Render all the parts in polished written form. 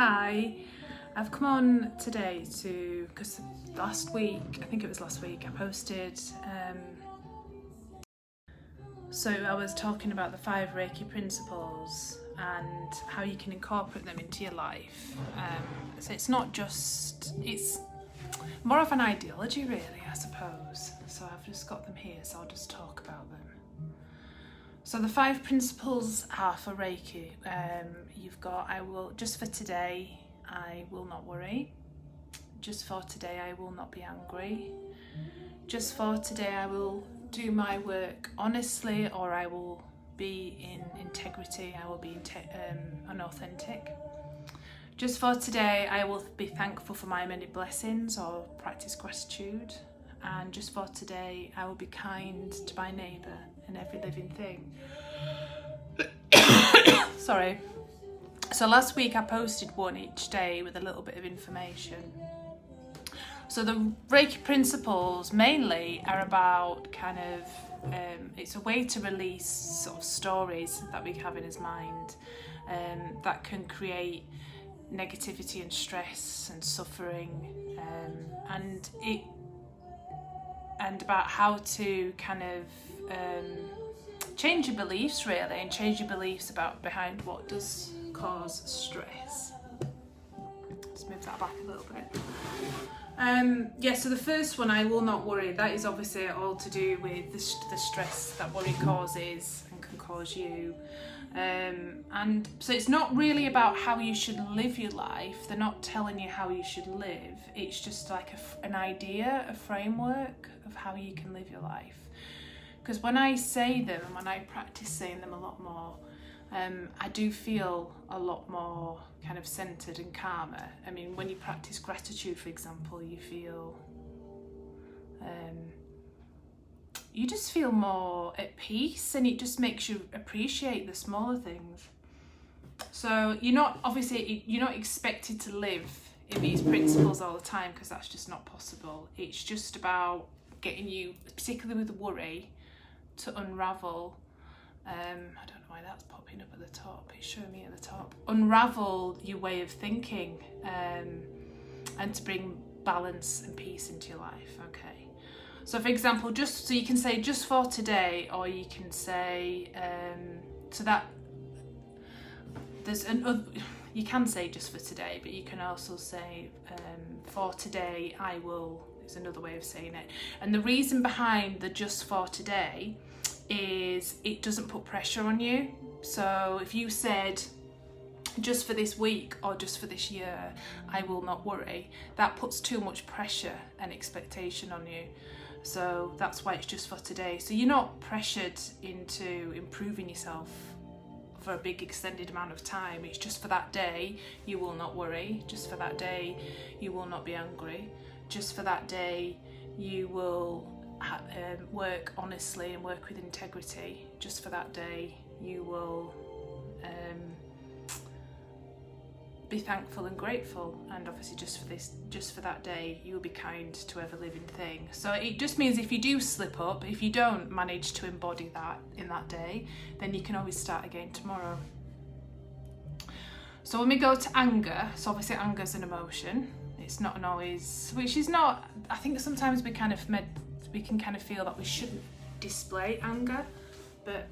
Hi, I've come on today because last week, I think it was last week, I posted, so I was talking about the 5 Reiki principles and how you can incorporate them into your life. So it's not just, it's more of an ideology really, I suppose. So I've just got them here, so I'll just talk about them. So the 5 principles are for Reiki. You've got, just for today, I will not worry. Just for today, I will not be angry. Just for today, I will do my work honestly, or I will be in integrity. I will be unauthentic. Just for today, I will be thankful for my many blessings or practice gratitude. And just for today, I will be kind to my neighbour and every living thing. Sorry. So last week I posted one each day with a little bit of information. So the Reiki principles mainly are about it's a way to release sort of stories that we have in his mind that can create negativity and stress and suffering, and about how to change your beliefs really, and change your beliefs behind what does cause stress. Let's move that back a little bit. So the first one, I will not worry, that is obviously all to do with the stress that worry causes and can cause you. And so it's not really about how you should live your life. They're not telling you how you should live. It's just like an idea, a framework of how you can live your life. Because when I say them and when I practice saying them a lot more, I do feel a lot more kind of centered and calmer. I mean, when you practice gratitude, for example, you just feel more at peace, and it just makes you appreciate the smaller things. So you're not expected to live in these principles all the time, because that's just not possible. It's just about getting you, particularly with worry, to unravel. I don't know why that's popping up at the top. It's showing me at the top. Unravel your way of thinking, and to bring balance and peace into your life. Okay. So for example, so you can say just for today, or you can say so that there's you can say just for today, but you can also say for today I will is another way of saying it. And the reason behind the just for today is it doesn't put pressure on you. So if you said just for this week or just for this year, I will not worry, that puts too much pressure and expectation on you. So that's why it's just for today. So you're not pressured into improving yourself for a big extended amount of time. It's just for that day, you will not worry. Just for that day, you will not be angry. Just for that day, you will work honestly and work with integrity. Just for that day, you will be thankful and grateful, and obviously just for that day, you will be kind to every living thing. So it just means if you do slip up, if you don't manage to embody that in that day, then you can always start again tomorrow. So when we go to anger, so obviously anger is an emotion. It's not which is not, I think sometimes we can feel that we shouldn't display anger, but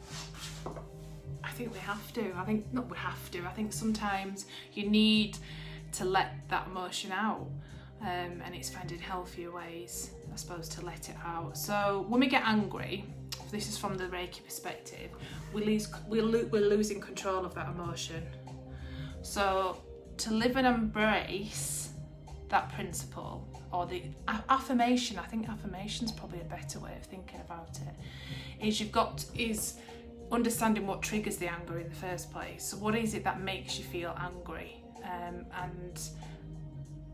I think we have to. I think sometimes you need to let that emotion out, and it's finding healthier ways, I suppose, to let it out. So when we get angry, this is from the Reiki perspective, we're losing control of that emotion. So to live and embrace that principle, or the affirmation, I think affirmation's probably a better way of thinking about it, is understanding what triggers the anger in the first place. So what is it that makes you feel angry, and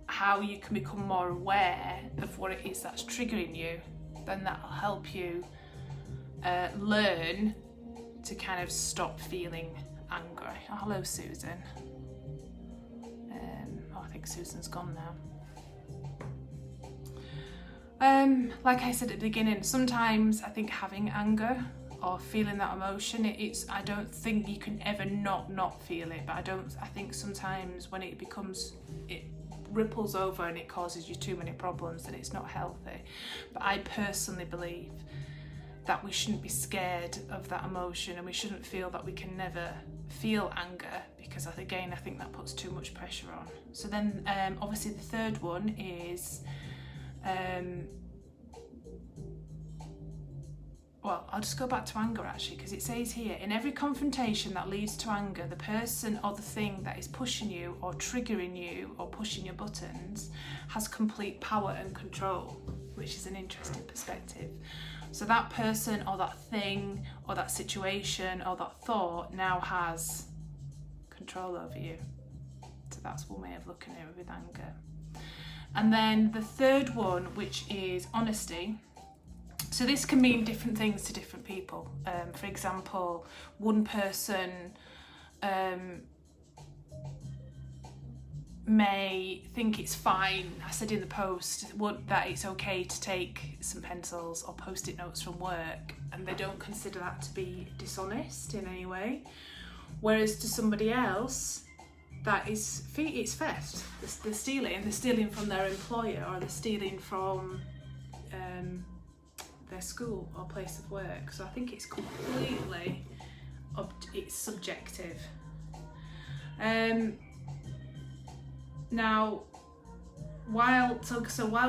how you can become more aware of what it is that's triggering you. Then that'll help you learn to kind of stop feeling angry. Oh, hello Susan. I think Susan's gone now. Like I said at the beginning, sometimes I think having anger or feeling that emotion. I don't think you can ever not feel it, but I think sometimes when it ripples over and it causes you too many problems, then it's not healthy. But I personally believe that we shouldn't be scared of that emotion, and we shouldn't feel that we can never feel anger, because I think that puts too much pressure on. So then obviously the third one is well, I'll just go back to anger actually, because it says here, in every confrontation that leads to anger, the person or the thing that is pushing you or triggering you or pushing your buttons has complete power and control, which is an interesting perspective. So that person or that thing or that situation or that thought now has control over you. So that's one way of looking at it with anger. And then the third one, which is honesty. So this can mean different things to different people. For example, one person may think it's fine, I said in the post, that it's okay to take some pencils or post-it notes from work, and they don't consider that to be dishonest in any way. Whereas to somebody else, it's theft. They're stealing from their employer, or they're stealing from their school or place of work. So I think it's completely it's subjective. Now, while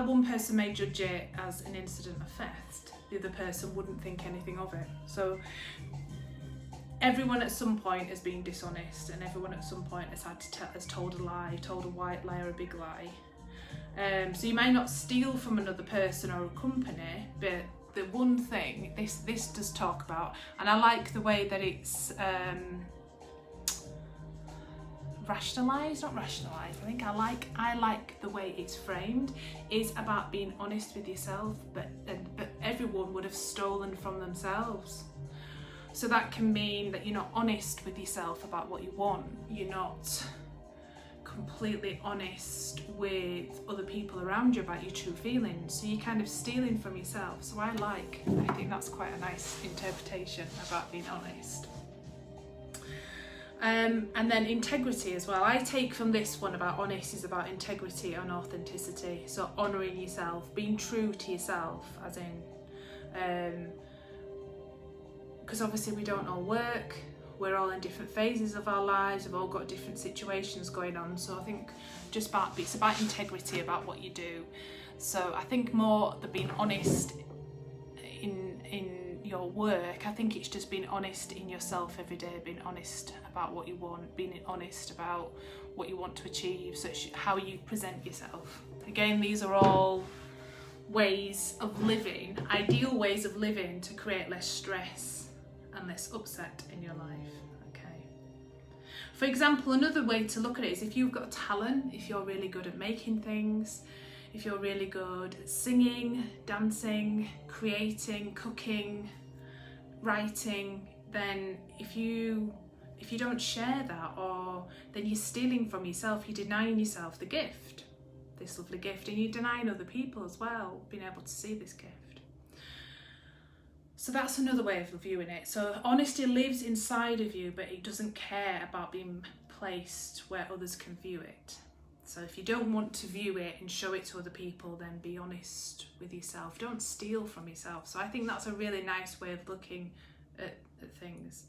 one person may judge it as an incident of theft, the other person wouldn't think anything of it. So everyone at some point has been dishonest, and everyone at some point has told a lie, told a white lie or a big lie. So you may not steal from another person or a company, but the one thing this does talk about, and I like the way that it's rationalised. I think I like the way it's framed. Is about being honest with yourself, but everyone would have stolen from themselves. So that can mean that you're not honest with yourself about what you want. You're not completely honest with other people around you about your true feelings. So you're kind of stealing from yourself. So I think that's quite a nice interpretation about being honest. And then integrity as well. I take from this one about honest is about integrity and authenticity. So honouring yourself, being true to yourself, as in, because obviously we don't all work. We're all in different phases of our lives. We've all got different situations going on. So I think it's about integrity, about what you do. So I think more than being honest in your work, I think it's just being honest in yourself every day, being honest about what you want, being honest about what you want to achieve, so it's how you present yourself. Again, these are all ways of living, ideal ways of living to create less stress and less upset in your life. Okay. For example, another way to look at it is if you've got talent, if you're really good at making things, if you're really good at singing, dancing, creating, cooking, writing, then if you don't share that, or then you're stealing from yourself, you're denying yourself the gift, this lovely gift, and you're denying other people as well being able to see this gift. So that's another way of viewing it. So honesty lives inside of you, but it doesn't care about being placed where others can view it. So if you don't want to view it and show it to other people, then be honest with yourself. Don't steal from yourself. So I think that's a really nice way of looking at things.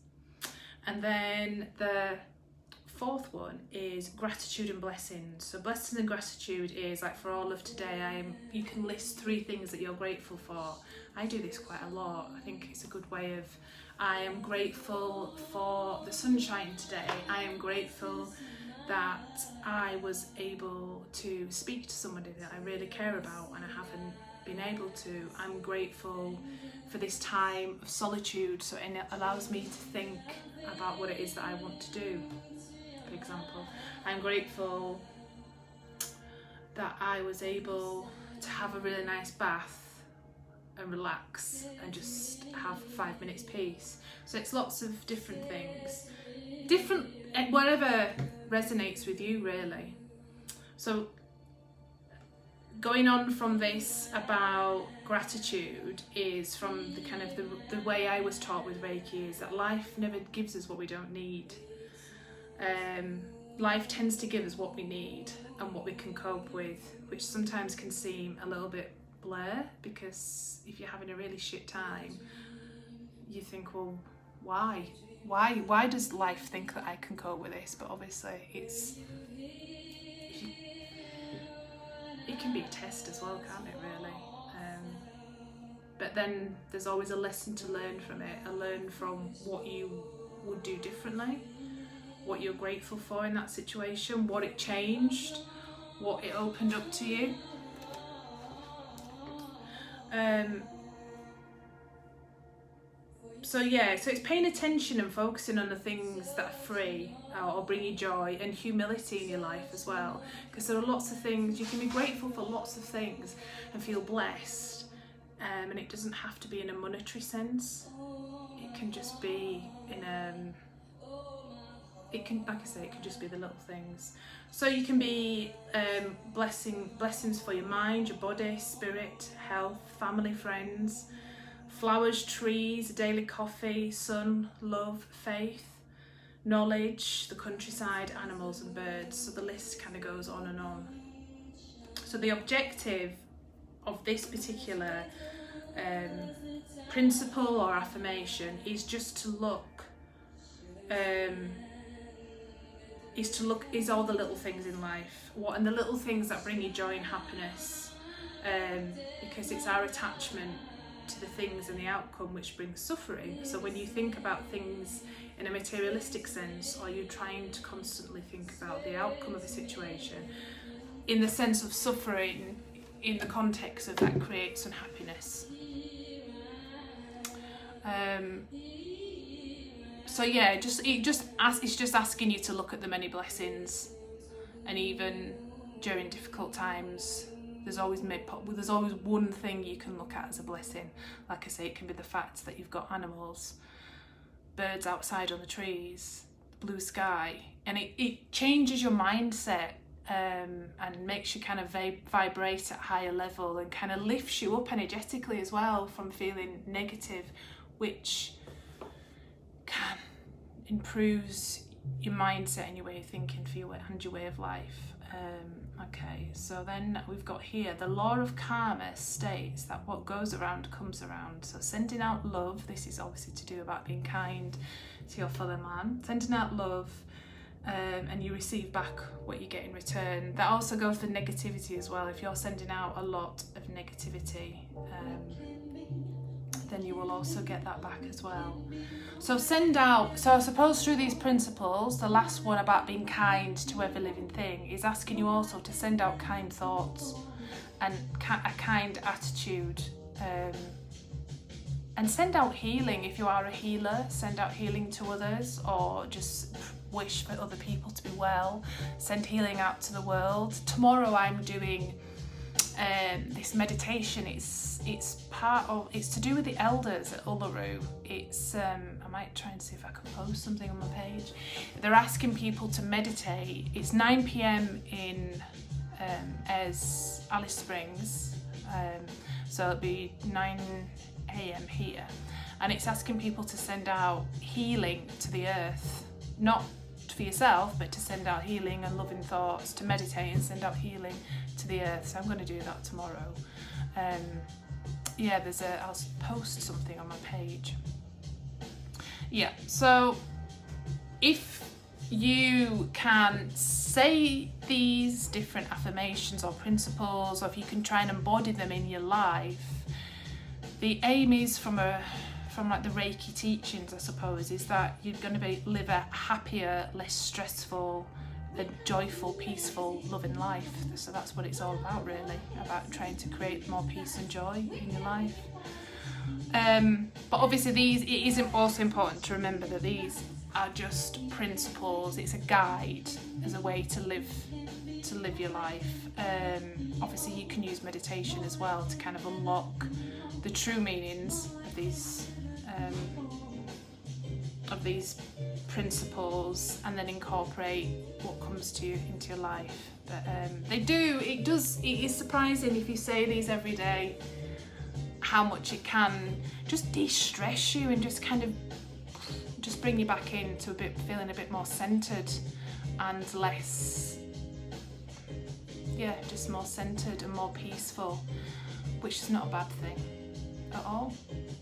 And then the fourth one is gratitude and blessings. So blessings and gratitude is like, for all of today, you can list 3 things that you're grateful for. I do this quite a lot. I think it's a good way of, I am grateful for the sunshine today. I am grateful that I was able to speak to somebody that I really care about and I haven't been able to. I'm grateful for this time of solitude, so it allows me to think about what it is that I want to do. For example, I'm grateful that I was able to have a really nice bath and relax and just have 5 minutes peace. So it's lots of different things, whatever resonates with you really. So going on from this about gratitude is from the kind of the way I was taught with Reiki, is that life never gives us what we don't need. Life tends to give us what we need and what we can cope with, which sometimes can seem a little bit blur, because if you're having a really shit time, you think, well, why does life think that I can cope with this? But obviously it can be a test as well, can't it, really? But then there's always a lesson to learn from it, learn from what you would do differently, what you're grateful for in that situation, what it changed, what it opened up to you. So it's paying attention and focusing on the things that are free or bring you joy, and humility in your life as well, because there are lots of things you can be grateful for, lots of things, and feel blessed, and it doesn't have to be in a monetary sense. It can just be in it can just be the little things. So you can be blessings for your mind, your body, spirit, health, family, friends, flowers, trees, daily coffee, sun, love, faith, knowledge, the countryside, animals and birds. So the list kind of goes on and on. So the objective of this particular principle or affirmation is just to look, is all the little things in life, and the little things that bring you joy and happiness, because it's our attachment to the things and the outcome which brings suffering. So when you think about things in a materialistic sense, or you're trying to constantly think about the outcome of a situation in the sense of suffering, in the context of that creates unhappiness. It's just asking you to look at the many blessings, and even during difficult times, there's always one thing you can look at as a blessing. Like I say, it can be the fact that you've got animals, birds outside on the trees, the blue sky, and it changes your mindset, and makes you kind of vibrate at a higher level, and kind of lifts you up energetically as well from feeling negative, which can improves your mindset and your way of thinking for your way of life. Okay, so then we've got here, the law of karma states that what goes around comes around. So sending out love, this is obviously to do about being kind to your fellow man, sending out love, and you receive back what you get in return. That also goes for negativity as well. If you're sending out a lot of negativity, then you will also get that back as well. So I suppose through these principles, the last one about being kind to every living thing is asking you also to send out kind thoughts and a kind attitude, and send out healing. If you are a healer, send out healing to others, or just wish for other people to be well. Send healing out to the world. Tomorrow I'm doing this meditation. It's to do with the elders at Uluru. I might try and see if I can post something on my page. They're asking people to meditate. It's 9 p.m. in Alice Springs, so it'll be 9 a.m. here, and it's asking people to send out healing to the earth, not for yourself, but to send out healing and loving thoughts, to meditate and send out healing to the earth. So I'm going to do that tomorrow. I'll post something on my page. So if you can say these different affirmations or principles, or if you can try and embody them in your life, the aim is from like the Reiki teachings, I suppose, is that you're going to live a happier, less stressful, a joyful, peaceful, loving life. So that's what it's all about, really, about trying to create more peace and joy in your life. But obviously it is also important to remember that these are just principles. It's a guide as a way to live your life. Obviously you can use meditation as well to kind of unlock the true meanings of these principles and then incorporate what comes to you into your life. But it is surprising if you say these every day, how much it can just de-stress you and just kind of just bring you back into feeling a bit more centered and less, just more centered and more peaceful, which is not a bad thing at all.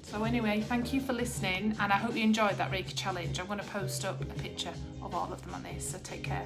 So anyway, thank you for listening, and I hope you enjoyed that Reiki challenge. I'm going to post up a picture of all of them on this, so take care.